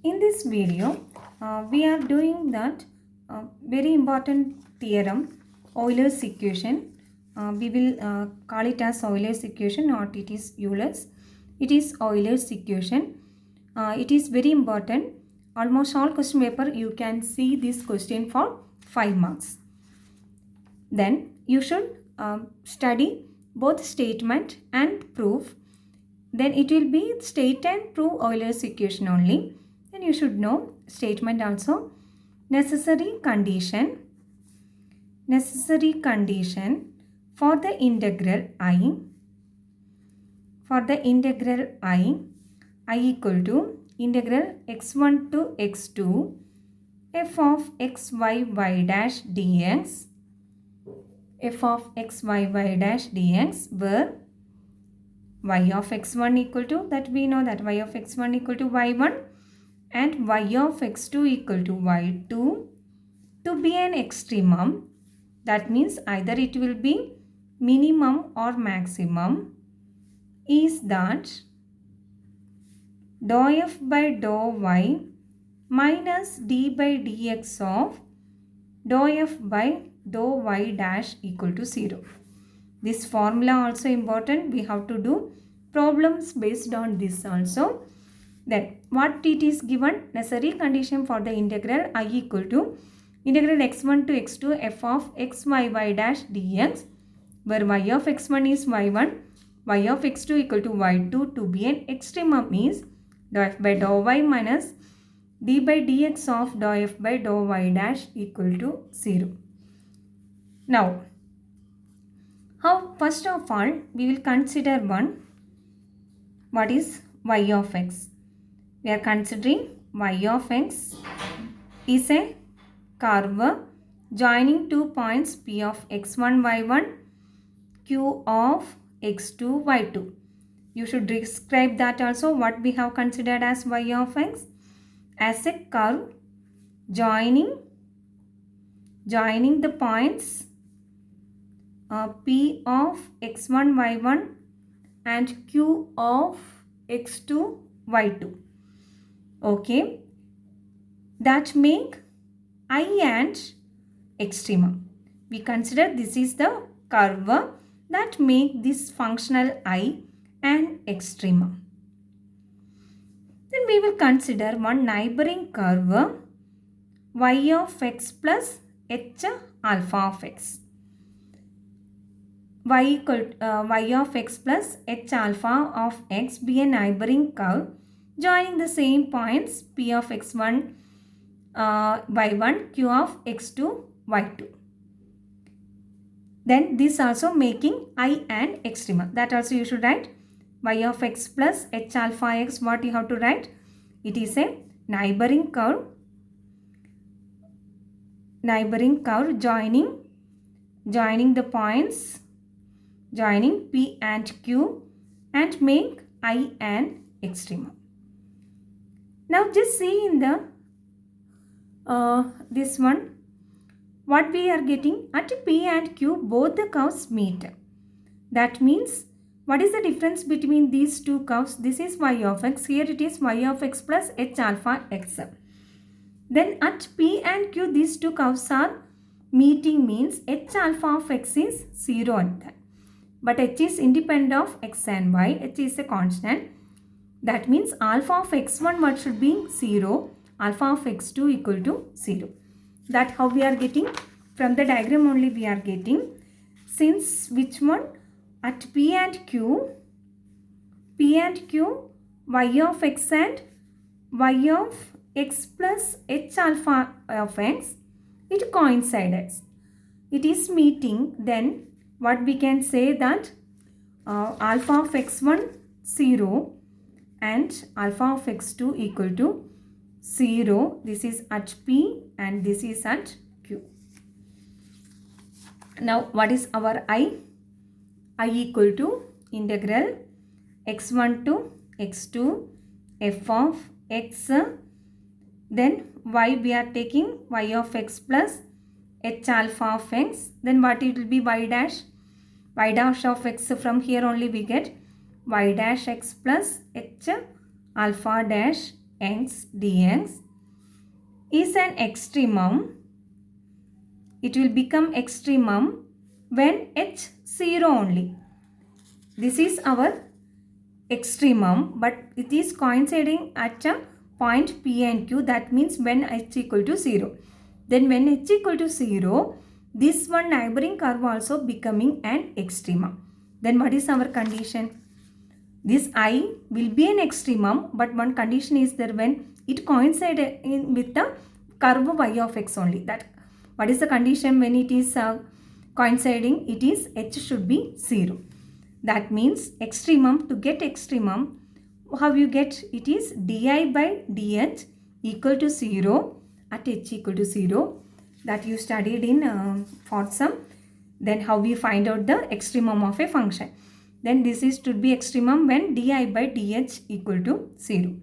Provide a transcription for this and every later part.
In this video, we are doing that very important theorem, Euler's equation. We will call it as Euler's equation, not it is Euler's. It is Euler's equation. It is very important. Almost all question paper you can see this question for 5 marks. Then you should study both statement and proof. Then it will be state and prove Euler's equation only. Then you should know statement also. Necessary condition for the integral I equal to integral x1 to x2 f of x y y dash dx where y of x1 equal to, that we know that y of x1 equal to y1 and y of x2 equal to y2 to be an extremum. That means either it will be minimum or maximum, is that dou f by dou y minus d by dx of dou f by dou y dash equal to 0. This formula also important. We have to do problems based on this also. Then what it is given? Necessary condition for the integral I equal to integral x1 to x2 f of x y y dash dx where y of x1 is y1, y of x2 equal to y2 to be an extremum is dou f by dou y minus d by dx of dou f by dou y dash equal to 0. Now, first of all, we will consider one. What is y of x? We are considering y of x is a curve joining 2 points P of x1, y1, Q of x2, y2. You should describe that also. What we have considered as y of x? As a curve joining the points P of x1, y1 and Q of x2, y2. Okay. That make I and extremum. We consider this is the curve that make this functional I and extremum. Then we will consider one neighboring curve y of x plus h alpha of x. Y of x plus h alpha of x be a neighboring curve joining the same points P of x1, y1, Q of x2, y2. Then this also making I and extremum. That also you should write y of x plus h alpha x. What you have to write? It is a neighboring curve joining the points P and Q and make I and extremum. Now just see in the this one what we are getting. At P and Q both the curves meet. That means what is the difference between these two curves? This is y of x. Here it is y of x plus h alpha x. Then at P and Q these two curves are meeting means h alpha of x is 0 at that. But h is independent of x and y. H is a constant. That means alpha of x1 what should be 0. Alpha of x2 equal to 0. That how we are getting. From the diagram only we are getting. Since which one? At P and Q, y of x and y of x plus h alpha of x, it coincides. It is meeting. Then what we can say that alpha of x1 0 and alpha of x2 equal to 0. This is at P and this is at Q. Now what is our I? I equal to integral x1 to x2 f of x. Then y we are taking y of x plus h alpha of x. Then what it will be y dash of x. From here only we get y dash x plus h alpha dash x dx is an extremum. It will become extremum when h 0 only. This is our extremum, but it is coinciding at a point P and Q. That means when h equal to 0. Then when h equal to 0, this one neighboring curve also becoming an extremum. Then what is our condition? This I will be an extremum, but one condition is there when it coincides with the curve y of x only. That what is the condition when it is coinciding? It is h should be 0. That means extremum, to get extremum, how you get? It is di by dh equal to 0 at h equal to 0. That you studied in fourth sum. Then how we find out the extremum of a function? Then this is to be extremum when di by dh equal to 0.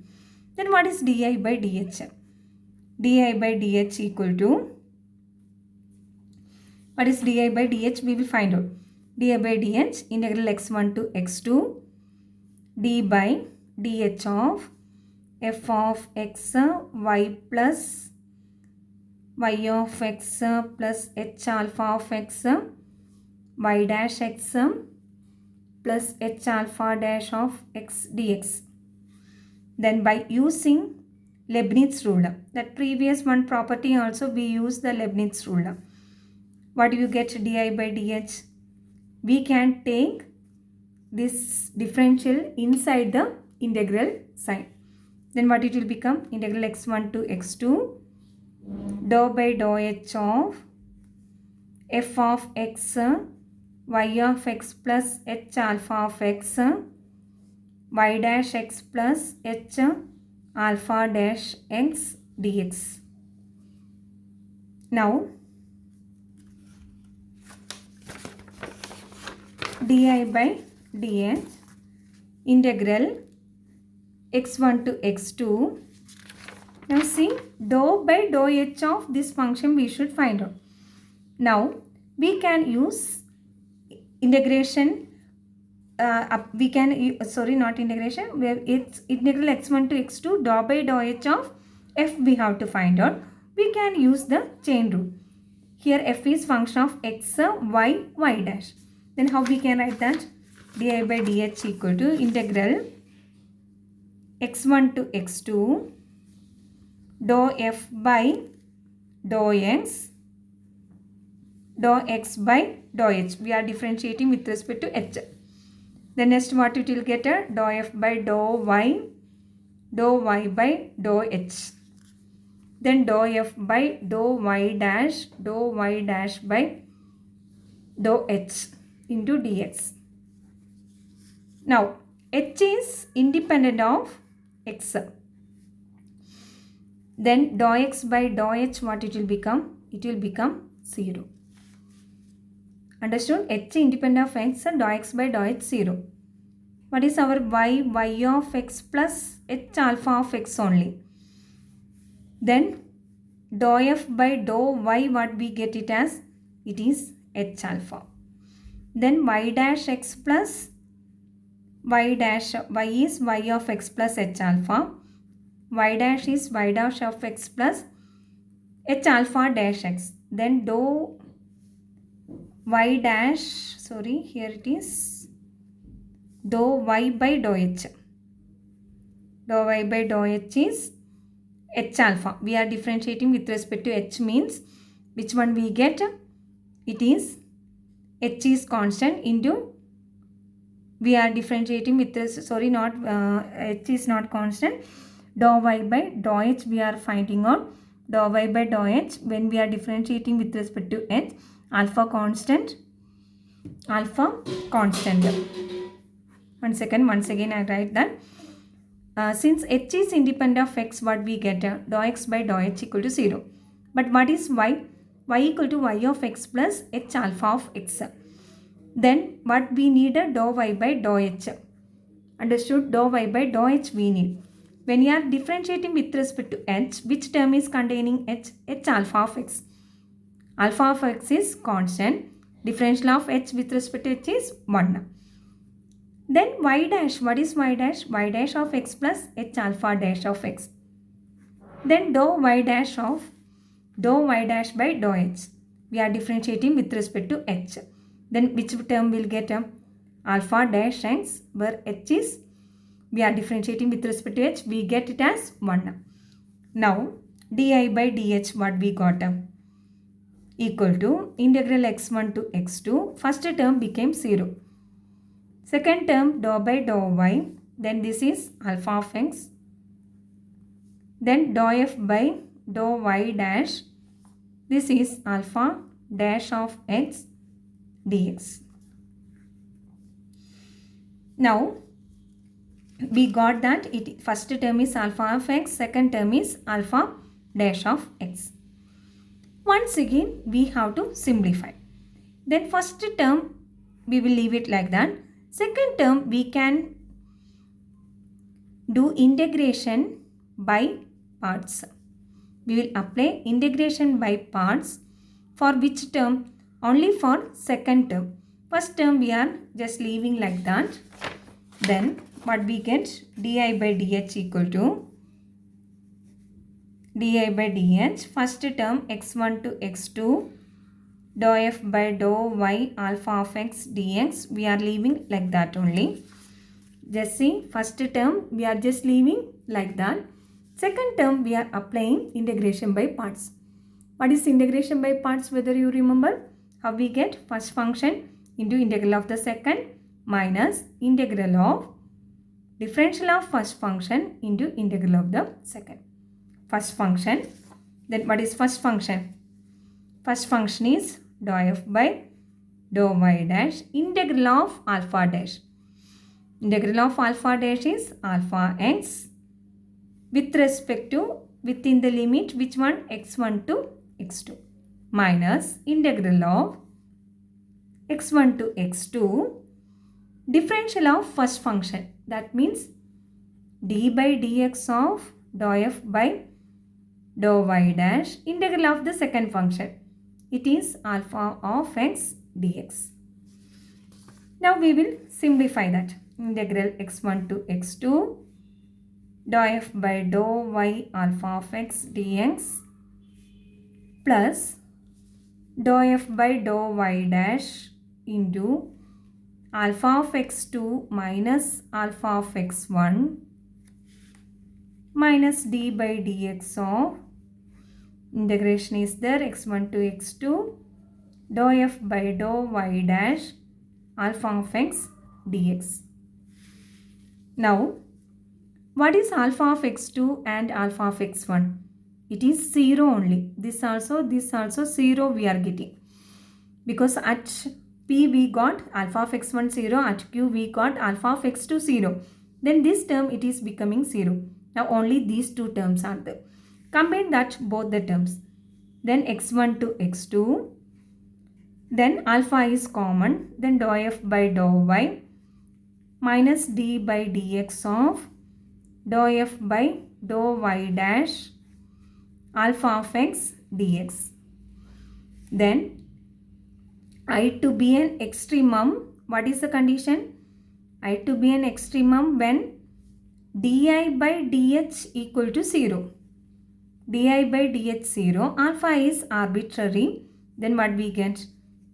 Then what is di by dh? Di by dh equal to, what is di by dh? We will find out. Di by dh integral x1 to x2 d by dh of f of x y plus y of x plus h alpha of x y dash x plus h alpha dash of x dx. Then by using Leibniz rule, that previous one property also we use the Leibniz rule. What do you get? Di by dh. We can take this differential inside the integral sign. Then what it will become? Integral x1 to x2 dou by dou h of f of x y of x plus h alpha of x y dash x plus h alpha dash x dx. Now di by dh integral x1 to x2. Now see, dou by dou h of this function we should find out. Now we can use integration, we can, sorry, not integration, where it's integral x1 to x2 dou by dou h of f we have to find out. We can use the chain rule. Here f is function of x, y, y dash. Then how we can write that? Di by dh equal to integral x1 to x2 dou f by dou x by dou h. We are differentiating with respect to h. Then next what it will get? Dou f by dou y by dou h. Then dou f by dou y dash by dou h into dx. Now h is independent of x. Then dou x by dou h, what it will become? It will become 0. Understood? H independent of x, dou x by dou h 0. What is our y? Y of x plus h alpha of x only. Then dou f by dou y, what we get it as? It is h alpha. Then y dash x plus y dash, y is y of x plus h alpha. Y dash is y dash of x plus h alpha dash x. Then dou y dash, sorry, here it is dou y by dou h. Dou y by dou h is h alpha. We are differentiating with respect to h, means which one we get? It is h is constant into, we are differentiating with this, sorry, not h is not constant. Dou y by dou h we are finding out. Dou y by dou h when we are differentiating with respect to h, alpha constant. Once again I write that. Since h is independent of x, what we get? Dou x by dou h equal to 0. But what is y? Y equal to y of x plus h alpha of x. Then what we need? Dou y by dou h. Understood? Dou y by dou h we need. When you are differentiating with respect to h, which term is containing h? H alpha of x. Alpha of x is constant. Differential of h with respect to h is 1. Then y dash, what is y dash? Y dash of x plus h alpha dash of x. Then dou y dash of dou y dash by dou h. We are differentiating with respect to h. Then which term will get alpha dash x, where h is, we are differentiating with respect to h, we get it as 1. Now di by dh, what we got? Equal to integral x1 to x2. First term became 0. Second term dou by dou y. Then this is alpha of x. Then dou f by dou y dash. This is alpha dash of x dx. Now we got that first term is alpha of x, second term is alpha dash of x. Once again we have to simplify. Then first term we will leave it like that. Second term we can do integration by parts. We will apply integration by parts for which term? Only for second term. First term we are just leaving like that. Then what we get? Di by dh equal to di by dh. First term x1 to x2 dou f by dou y alpha of x dx. We are leaving like that only. Just see, first term we are just leaving like that. Second term we are applying integration by parts. What is integration by parts? Whether you remember how we get first function into integral of the second minus integral of differential of first function into integral of the second. First function. Then what is first function? First function is dou f by dou y dash integral of alpha dash. Integral of alpha dash is alpha x with respect to within the limit which one? x1 to x2 minus integral of x1 to x2 differential of first function. That means d by dx of dou f by dou y dash integral of the second function. It is alpha of x dx. Now we will simplify that. Integral x1 to x2 dou f by dou y alpha of x dx plus dou f by dou y dash into alpha of x2 minus alpha of x1 minus d by dx of integration is there x1 to x2 dou f by dou y dash alpha of x dx. Now what is alpha of x2 and alpha of x1? It is 0 only. This also 0 we are getting. Because at P we got alpha of x1 0, at Q we got alpha of x2 0. Then this term it is becoming 0. Now only these two terms are there. Combine that both the terms. Then x1 to x2. Then alpha is common. Then dou f by dou y minus d by dx of dou f by dou y dash alpha of x dx. Then I to be an extremum. What is the condition? I to be an extremum when di by dh equal to 0. Di by dh 0. Alpha is arbitrary. Then what we get?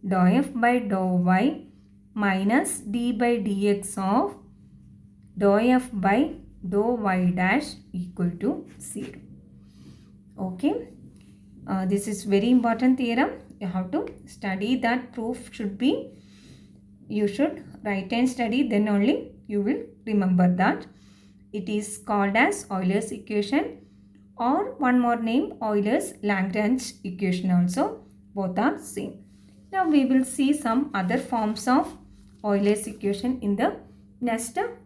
Dou f by dou y minus d by dx of dou f by dou y dash equal to 0. Okay. This is very important theorem. You have to study that. Proof should be, you should write and study, then only you will remember that. It is called as Euler's equation, or one more name, Euler's Lagrange equation also. Both are same. Now we will see some other forms of Euler's equation in the next